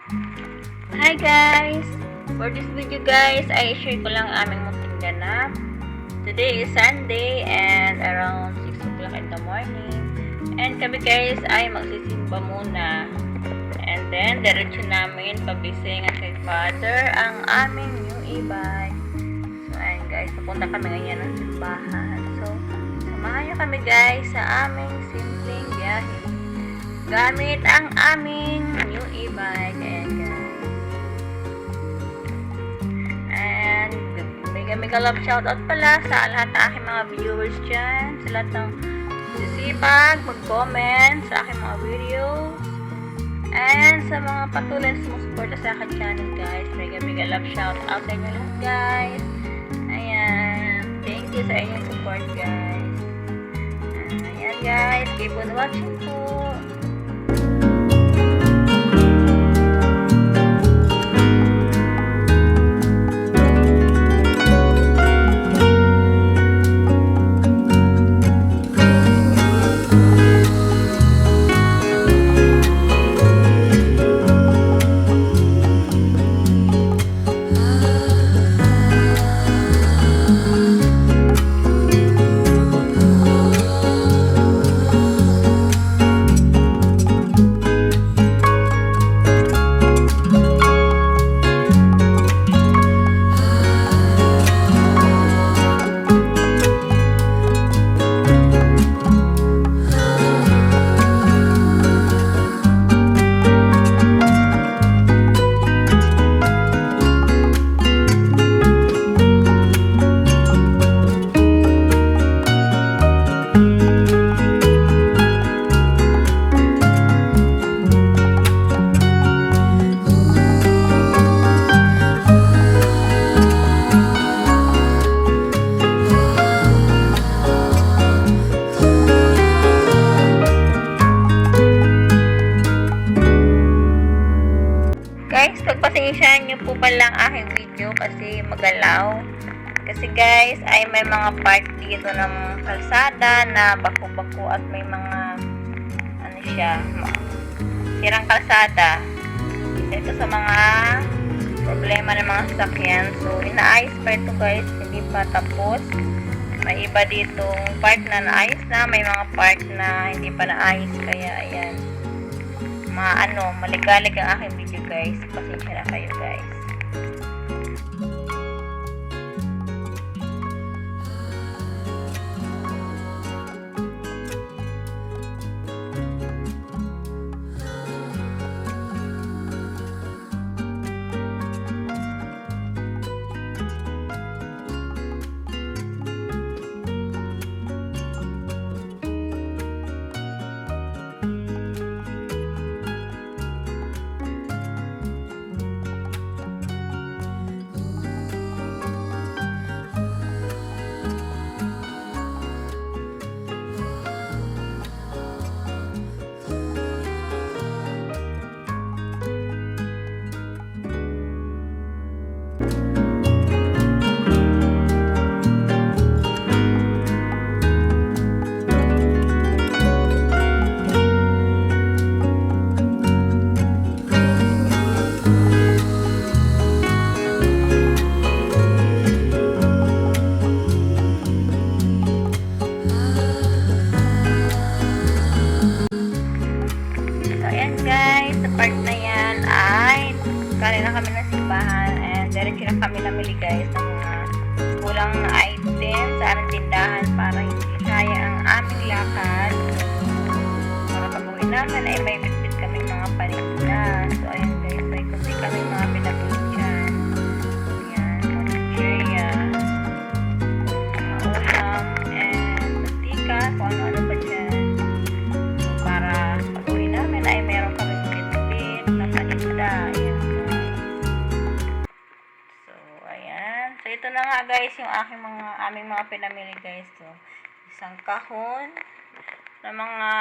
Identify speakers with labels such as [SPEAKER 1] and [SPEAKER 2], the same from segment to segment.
[SPEAKER 1] Hi guys! For this video guys, ay share ko lang aming munting ganap. Today is Sunday and around 6 o'clock in the morning. And kami guys ay magsisimba muna. And then, diretso namin pablisingan kay Father ang aming new e-bike. So, ayan guys, papunta kami ngayon ng simbahan. So, samahan nyo kami guys sa aming simpleng biyahe. Gamit ang aming new e-bike. Ayan guys. And mega love shoutout pala sa lahat ng aking mga viewers dyan, sa lahat ng sisipag mag-comment sa aking mga videos, and sa mga patuloy na sumusuporta sa aking channel guys. Mega love shoutout sa inyo lahat guys. Ayan, thank you sa inyong support guys. Ayan guys, keep on watching po. Guys, pagpasensyahan nyo po pala ang aking video kasi magalaw. Kasi guys, ay may mga part dito ng kalsada na bako-bako at may mga sirang kalsada. Ito sa mga problema ng mga sasakyan. So, inaayos pa ito guys, hindi pa tapos. May iba ditong part na naayos na, may mga part na hindi pa naayos, kaya ayan. Maligalig ang aking video guys. Pasensya na kayo guys. Guys, sa part na yan ay kali na kami ng simbahan and diretso na kami namili guys ng mga kulang na items sa aming tindahan para hindi kaya ang aming lakad. Para pag-uwi namin ay may bitbit kami mga paninda. So ayan guys, may kunti kami mga pinabili dyan. Ayan, chicheria, ulam, and mantika, kung ano-ano pa dyan. Para pag-uwi namin ay meron kami bitbit na paninda. Ayan guys. So ayan. So ito na nga guys yung aming mga pinamili guys. So isang kahon na mga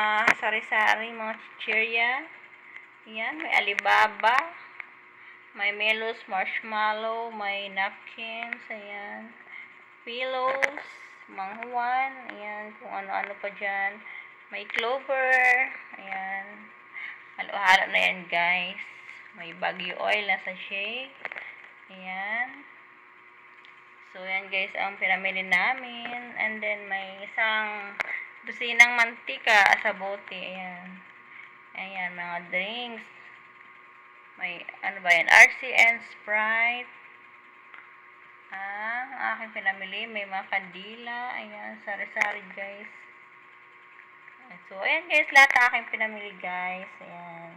[SPEAKER 1] sari-sari, mga chicheria. Ayan, may Alibaba, may Melos marshmallow, may napkins, ayan, pillows, manghuan, ayan, kung ano-ano pa dyan. May clover, ayan. Halo-halo na yan, guys. May Baguio oil na sachet. Ayan. So, yan guys ang pinamili namin. And then, may isang dusinang mantika sa bote. Ayan. Ayan, mga drinks. May, ano ba yan? RCN Sprite. Ang aking pinamili. May mga kandila. Ayan, sari-sari guys. So, ayan guys, lahat ang aking pinamili guys. Ayan.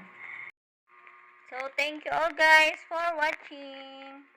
[SPEAKER 1] So, thank you all guys for watching.